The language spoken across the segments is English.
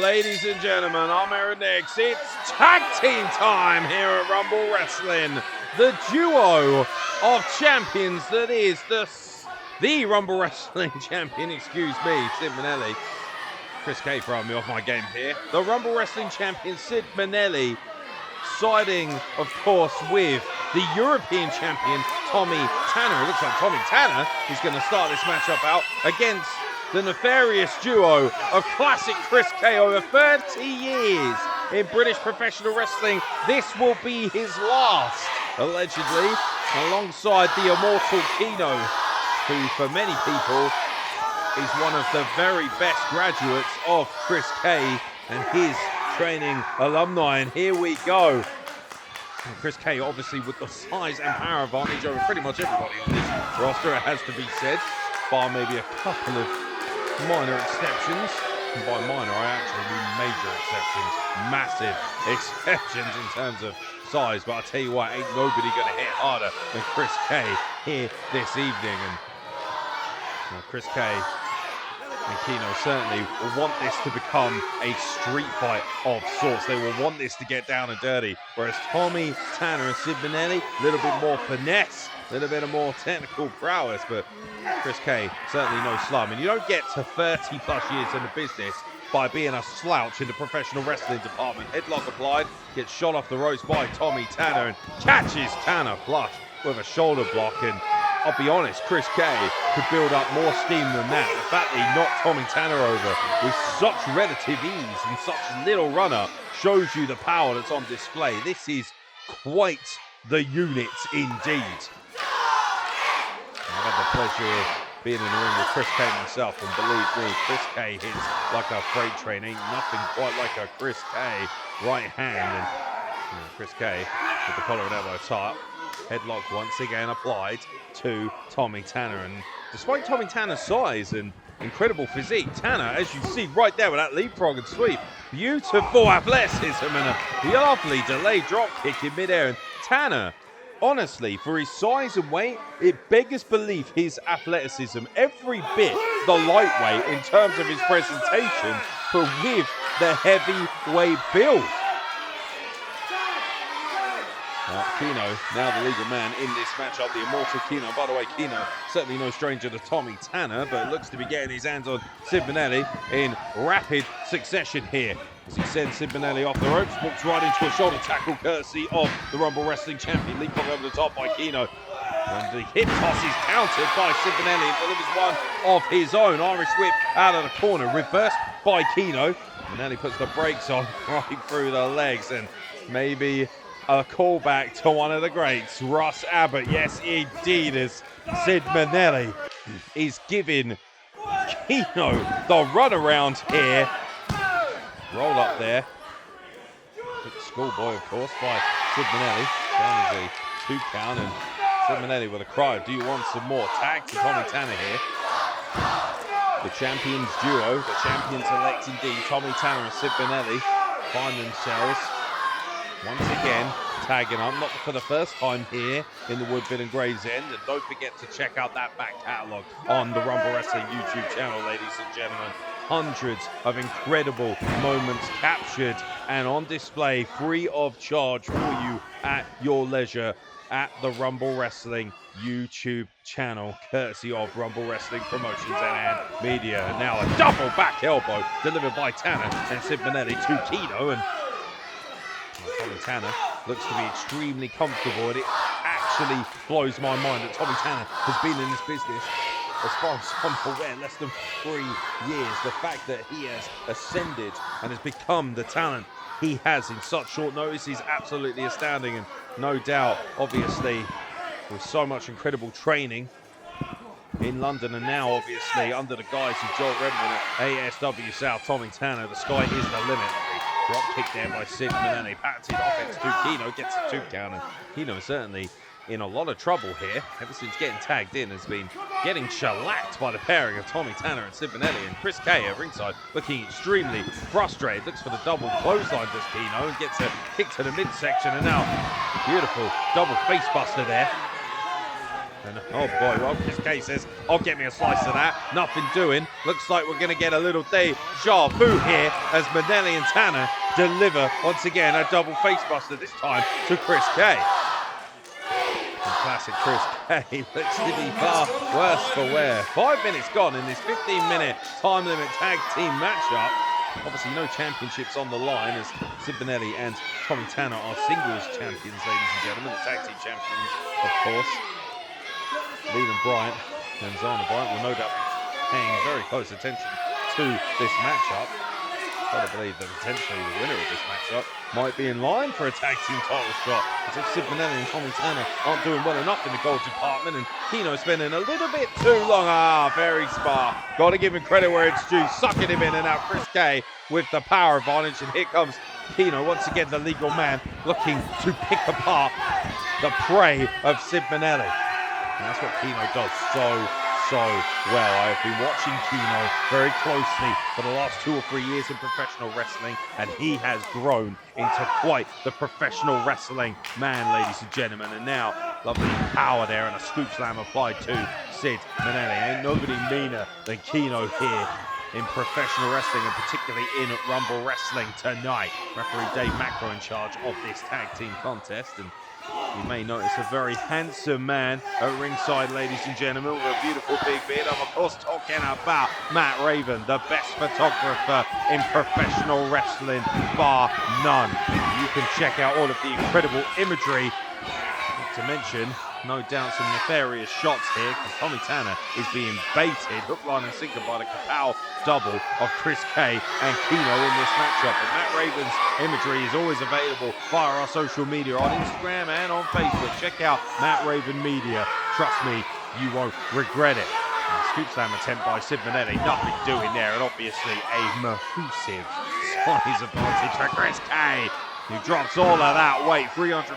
Ladies and gentlemen, I'm Aaron Nix. It's tag team time here at Rumble Wrestling. The duo of champions that is the Rumble Wrestling champion, excuse me, Sid Manelli. Kris Kay throwing me off my game here. The Rumble Wrestling champion, Sid Manelli, siding, of course, with the European champion, Tommy Tanner. It looks like Tommy Tanner is going to start this matchup out against the nefarious duo of classic Kris Kay. Over 30 years in British professional wrestling, this will be his last, allegedly, alongside the immortal Keano, who for many people is one of the very best graduates of Kris Kay and his training alumni. And here we go. And Kris Kay, obviously, with the size and power advantage over pretty much everybody on this roster, it has to be said, bar maybe a couple of minor exceptions. And by minor, I actually mean major exceptions, massive exceptions in terms of size. But I tell you what, ain't nobody going to hit harder than Kris Kay here this evening. And Kris Kay and Keano certainly will want this to become a street fight of sorts. They will want this to get down and dirty. Whereas Tommy Tanner and Sid Manelli, a little bit more finesse, a little bit of more technical prowess, but Kris Kay certainly no slum. And you don't get to 30 plus years in the business by being a slouch in the professional wrestling department. Headlock applied, gets shot off the ropes by Tommy Tanner and catches Tanner flush with a shoulder block. And I'll be honest, Kris Kay could build up more steam than that. The fact that he knocked Tommy Tanner over with such relative ease and such little run-up shows you the power that's on display. This is quite the unit indeed. I've had the pleasure of being in the ring with Kris Kay myself, and believe me, Kris Kay hits like a freight train. Ain't nothing quite like a Kris Kay right hand. And Kris Kay with the collar and elbow tie up. Headlock once again applied to Tommy Tanner. And despite Tommy Tanner's size and incredible physique, Tanner, as you see right there with that leapfrog and sweep, beautiful athleticism and a lovely delayed drop kick in midair. And Tanner, honestly, for his size and weight, it beggars belief his athleticism every bit the lightweight in terms of his presentation, but with the heavyweight build. Keano, now the legal man in this matchup, the immortal Keano. By the way, Keano, certainly no stranger to Tommy Tanner, but looks to be getting his hands on Sid Manelli in rapid succession here. As he sends Sid Manelli off the ropes, walks right into a shoulder tackle courtesy of the Rumble Wrestling champion. Leaping over the top by Keano. And the hip toss is countered by Sid Manelli and delivers one of his own. Irish whip out of the corner, reversed by Keano. Manelli puts the brakes on right through the legs, and maybe a callback to one of the greats, Russ Abbott. Yes, indeed, as Sid Manelli is giving Keano the runaround here. Roll up there. Schoolboy, of course, by Sid Manelli. Down is a 2 count, and Sid Manelli with a cry, do you want some more? Tag to Tommy Tanner here. The champions duo, the champions elect indeed, Tommy Tanner and Sid Manelli, find themselves once again tagging up, not for the first time here in the Woodville and Gravesend. And don't forget to check out that back catalogue on the Rumble Wrestling YouTube channel, ladies and gentlemen. Hundreds of incredible moments captured and on display free of charge for you at your leisure at the Rumble Wrestling YouTube channel, courtesy of Rumble Wrestling Promotions and Media. And now a double back elbow delivered by Tanner and Sid Manelli to Keano. And Tommy Tanner looks to be extremely comfortable, and it actually blows my mind that Tommy Tanner has been in this business, as far as I'm aware, less than 3 years. The fact that he has ascended and has become the talent he has in such short notice is absolutely astounding. And no doubt, obviously, with so much incredible training in London, and now obviously under the guise of Joel Redmond at ASW South, Tommy Tanner, the sky is the limit. Drop kick there by Sid Manelli. Patented offense to Keano, gets a 2 count. And Keano certainly in a lot of trouble here. Ever since getting tagged in, has been getting shellacked by the pairing of Tommy Tanner and Sid Manelli. And Kris Kay at ringside looking extremely frustrated. Looks for the double clothesline, does Keano, and gets a kick to the midsection. And now beautiful double face buster there. And oh boy, well, Kris Kay says, I'll get me a slice of that. Nothing doing. Looks like we're going to get a little deja vu here as Manelli and Tanner deliver once again a double facebuster, this time to Kris Kay. And classic Kris Kay looks to be far worse for wear. 5 minutes gone in this 15-minute time limit tag team matchup. Obviously no championships on the line as Sid Manelli and Tommy Tanner are singles champions, ladies and gentlemen. The tag team champions, of course. Leland Bryant and Zana Bryant will no doubt be paying very close attention to this matchup. Got to believe that potentially the winner of this matchup might be in line for a tag team title shot. As if Sid Manelli and Tommy Tanner aren't doing well enough in the gold department, and Keano spending a little bit too long. Very smart. Got to give him credit where it's due. Sucking him in, and now Kris Kay with the power advantage. And here comes Keano, once again the legal man, looking to pick apart the prey of Sid Manelli. And that's what Keano does so well. I have been watching Keano very closely for the last 2 or 3 years in professional wrestling, and he has grown into quite the professional wrestling man, ladies and gentlemen. And now, lovely power there and a scoop slam applied to Sid Manelli. Ain't nobody meaner than Keano here in professional wrestling, and particularly in Rumble Wrestling tonight. Referee Dave Macro in charge of this tag team contest, and you may notice a very handsome man at ringside, ladies and gentlemen, with a beautiful big beard. I'm, of course, talking about Matt Raven, the best photographer in professional wrestling, bar none. You can check out all of the incredible imagery, not to mention, no doubt, some nefarious shots here, because Tommy Tanner is being baited, hook, line, and sinker by the kapow double of Kris Kay and Keano in this matchup. And Matt Raven's imagery is always available via our social media on Instagram and on Facebook. Check out Matt Raven Media. Trust me, you won't regret it. And scoop slam attempt by Sid Manelli, nothing doing there, and obviously a massive size advantage for Kris Kay, who drops all of that weight, 300+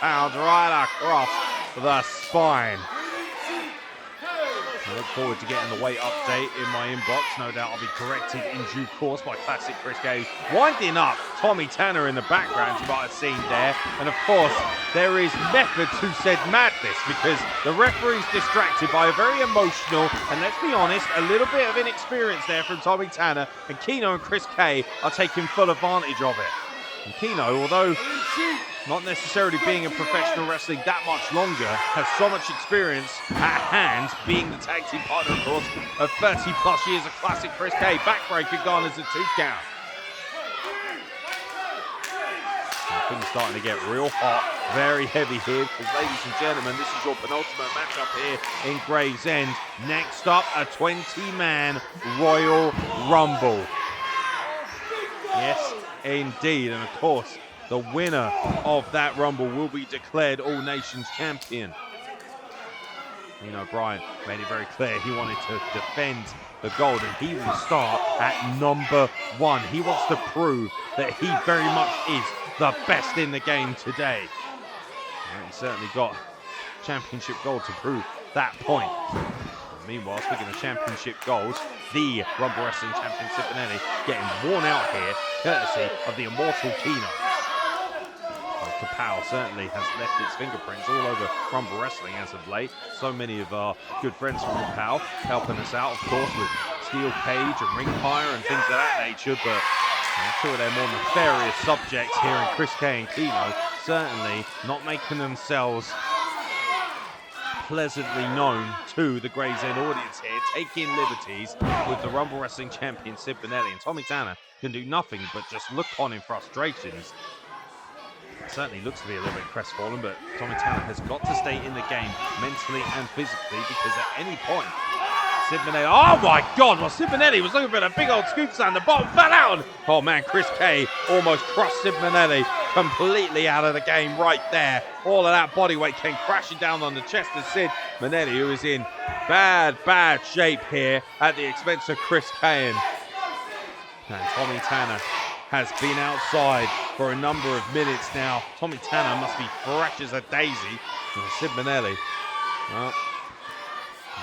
pounds, right across the spine. I look forward to getting the weight update in my inbox. No doubt I'll be corrected in due course by classic Kris Kay, winding up Tommy Tanner in the background, you might have seen there. And of course, there is method to said madness, because the referee's distracted by a very emotional, and let's be honest, a little bit of inexperience there from Tommy Tanner, and Keano and Kris Kay are taking full advantage of it. And Keano, although not necessarily being in professional wrestling that much longer, has so much experience at hand, being the tag team partner, of course, of 30+ years of classic Kris Kay. Backbreaker garners a 2 count. Things starting to get real hot, very heavy here, because, ladies and gentlemen, this is your penultimate matchup here in Gravesend. Next up, a 20-man Royal Rumble. Yes, indeed, and of course, the winner of that Rumble will be declared All Nations champion. You know, Bryant made it very clear he wanted to defend the gold, and he will start at number 1. He wants to prove that he very much is the best in the game today. And he certainly got championship gold to prove that point. Meanwhile, speaking of championship gold, the Rumble Wrestling champion Sid Manelli getting worn out here, courtesy of the immortal Keano. Kapow certainly has left its fingerprints all over Rumble Wrestling as of late. So many of our good friends from Kapow helping us out, of course, with steel cage and ring fire and things of that nature. But two of their more nefarious subjects here in Kris Kay and Keano certainly not making themselves pleasantly known to the Gravesend audience here, taking liberties with the Rumble Wrestling champion Sid Manelli. And Tommy Tanner can do nothing but just look on in frustrations. Certainly looks to be a little bit crestfallen, but Tommy Tanner has got to stay in the game mentally and physically, because at any point, Sid Manelli, oh my God, well, Sid Manelli was looking for a big old scoop slam, the bottom fell out. Oh man, Kris Kay almost crushed Sid Manelli completely out of the game right there. All of that body weight came crashing down on the chest of Sid Manelli, who is in bad shape here at the expense of Kris Kay. And Tommy Tanner has been outside for a number of minutes now. Tommy Tanner must be fresh as a daisy. And Sid Manelli, well,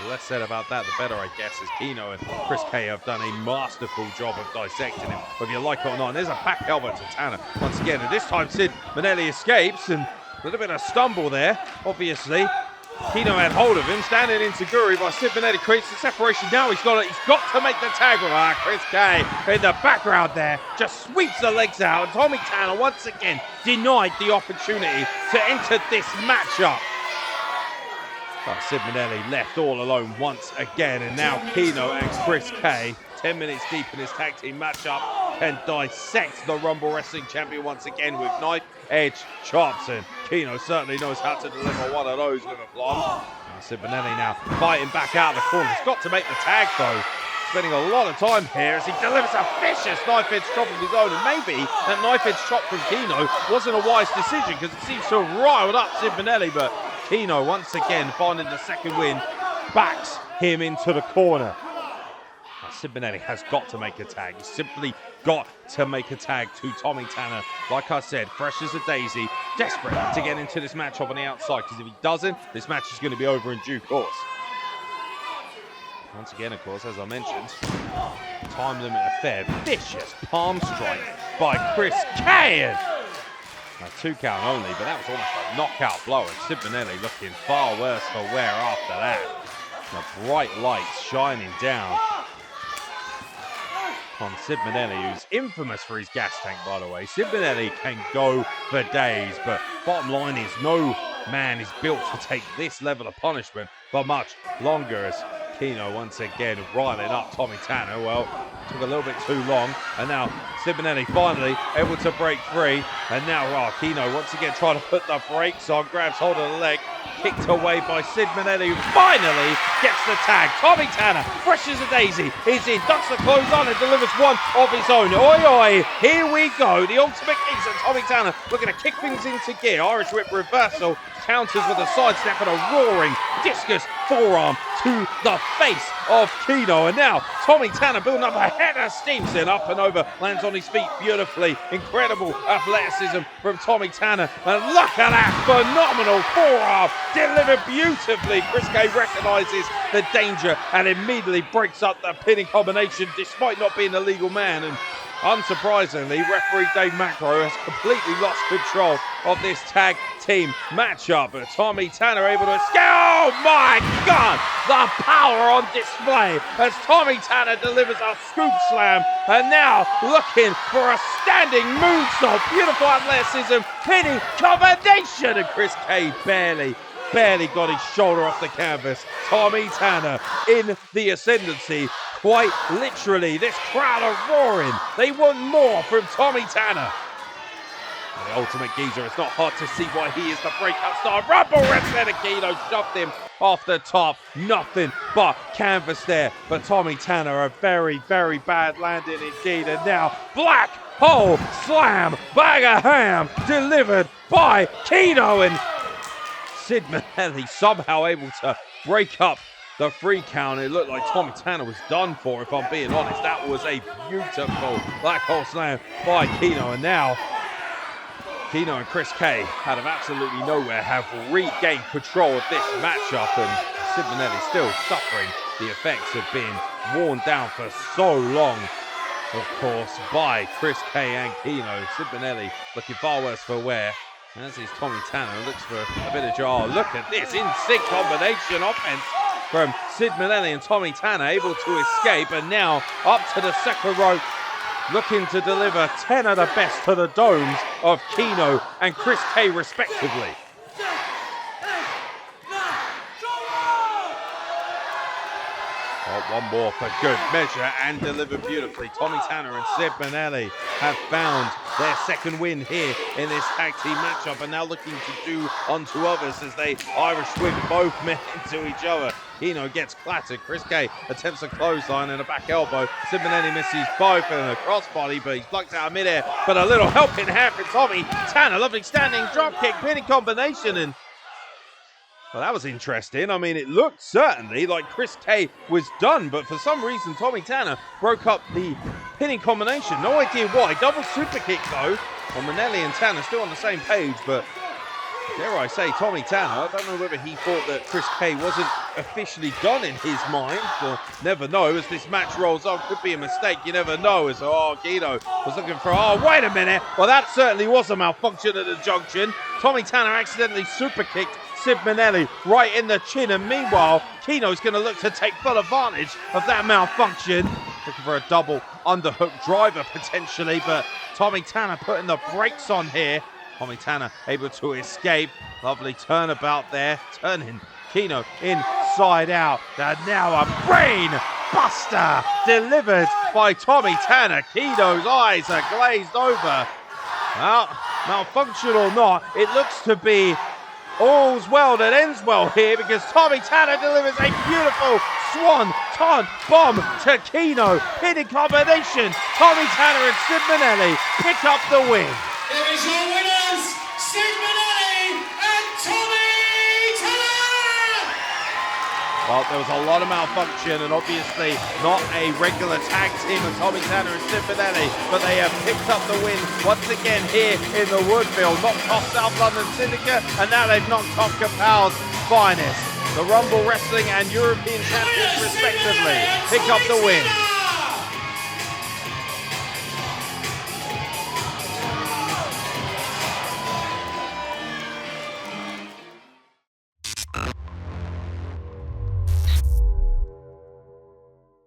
the less said about that, the better, I guess, as Keano and Kris Kay have done a masterful job of dissecting him, whether you like it or not. And there's a back elbow to Tanner once again. And this time Sid Manelli escapes, and a little bit of stumble there, obviously. Keano had hold of him, standing into Guri by Sid Manelli, creates the separation. Now he's got to make the tag with Kris Kay in the background there, just sweeps the legs out. And Tommy Tanner once again denied the opportunity to enter this matchup. But Sid Manelli left all alone once again, and now Keano and Kris Kay, 10 minutes deep in this tag team matchup, can dissect the Rumble Wrestling Champion once again with knife edge chops, and Keano certainly knows how to deliver one of those with aplomb. Sid Manelli now fighting back out of the corner. He's got to make the tag though, spending a lot of time here as he delivers a vicious knife edge chop of his own, and maybe that knife edge chop from Keano wasn't a wise decision because it seems to have riled up Sid Manelli, but Keano once again finding the second win, backs him into the corner. Sid Manelli has got to make a tag. He's simply got to make a tag to Tommy Tanner. Like I said, fresh as a daisy, desperate to get into this matchup on the outside, because if he doesn't, this match is going to be over in due course. Once again, of course, as I mentioned, time limit affair. Vicious palm strike by Kris Kay. Now 2 count only, but that was almost a knockout blow, and Sid Manelli looking far worse for wear after that. The bright lights shining down on Sid Manelli, who's infamous for his gas tank, by the way. Sid Manelli can go for days, but bottom line is no man is built to take this level of punishment for much longer, as Keano once again riling up Tommy Tanner. Well, took a little bit too long, and now Sid Manelli finally able to break free, and now Keano once again trying to put the brakes on, grabs hold of the leg, kicked away by Sid Manelli, who finally gets the tag. Tommy Tanner, fresh as a daisy, is in, ducks the clothes on and delivers one of his own. Oi, oi, here we go. The ultimate geezer, Tommy Tanner, looking to kick things into gear. Irish whip reversal, counters with a sidestep and a roaring discus forearm to the face of Keano. And now Tommy Tanner building up a head of steam, then up and over, lands on his feet beautifully. Incredible athleticism from Tommy Tanner. And look at that phenomenal forearm, delivered beautifully. Kris Kay recognizes the danger and immediately breaks up the pinning combination despite not being a legal man. And unsurprisingly, referee Dave Macro has completely lost control of this tag team matchup. But Tommy Tanner able to escape. Oh my God! The power on display as Tommy Tanner delivers a scoop slam, and now looking for a standing moonsault. Beautiful athleticism, pinning combination, and Kris Kay barely got his shoulder off the canvas. Tommy Tanner in the ascendancy. Quite literally, this crowd are roaring. They want more from Tommy Tanner. The ultimate geezer, it's not hard to see why he is the breakout star. Rumble Wrestling, Keano shoved him off the top. Nothing but canvas there. But Tommy Tanner, a very, very bad landing indeed. And now, black hole slam, bag of ham, delivered by Keano. And Sid Manelli somehow able to break up the 3 count. It looked like Tommy Tanner was done for, if I'm being honest. That was a beautiful black hole slam by Keano. And now Keano and Kris Kay, out of absolutely nowhere, have regained control of this matchup, and Sid Manelli still suffering the effects of being worn down for so long, of course, by Kris Kay and Keano. Sid Manelli looking far worse for wear, as is Tommy Tanner. Looks for a bit of jar. Look at this in-sync combination offense from Sid Manelli and Tommy Tanner, able to escape, and now up to the second rope, looking to deliver 10 of the best to the domes of Keano and Kris Kay respectively. One more for good measure and delivered beautifully. Tommy Tanner and Sid Manelli have found their second win here in this tag team matchup, and now looking to do unto others as they Irish whip both men into each other. Keano gets clattered. Kris Kay attempts a clothesline and a back elbow. Sid Manelli misses both and a crossbody, but he's blocked out of midair. But a little helping hand for Tommy Tanner. Lovely standing dropkick, pinning combination, and well, that was interesting. I mean, it looked certainly like Kris Kay was done, but for some reason, Tommy Tanner broke up the pinning combination. No idea why. Double super kick, though. Well, Manelli and Tanner still on the same page, but dare I say, Tommy Tanner, I don't know whether he thought that Kris Kay wasn't officially done in his mind. Never know. As this match rolls on, could be a mistake. You never know. As Keano was looking for, wait a minute. Well, that certainly was a malfunction at the junction. Tommy Tanner accidentally super kicked Sid Manelli right in the chin, and meanwhile, Keano's going to look to take full advantage of that malfunction. Looking for a double underhook driver potentially, but Tommy Tanner putting the brakes on here. Tommy Tanner able to escape. Lovely turnabout there, turning Keano inside out. And now a brain buster delivered by Tommy Tanner. Keano's eyes are glazed over. Well, malfunction or not, it looks to be all's well that ends well here, because Tommy Tanner delivers a beautiful swan-ton bomb to Keano. Hidden combination. Tommy Tanner and Sid Manelli pick up the win. Here is your winners, Sid Manelli and Tommy Tanner! Well, there was a lot of malfunction, and obviously not a regular tag team of Tommy Tanner and Sid Manelli, but they have picked up the win once again here in the Woodville. Knocked off South London Syndicate, and now they've knocked off Capal's finest. The Rumble Wrestling and European champions respectively pick up the win.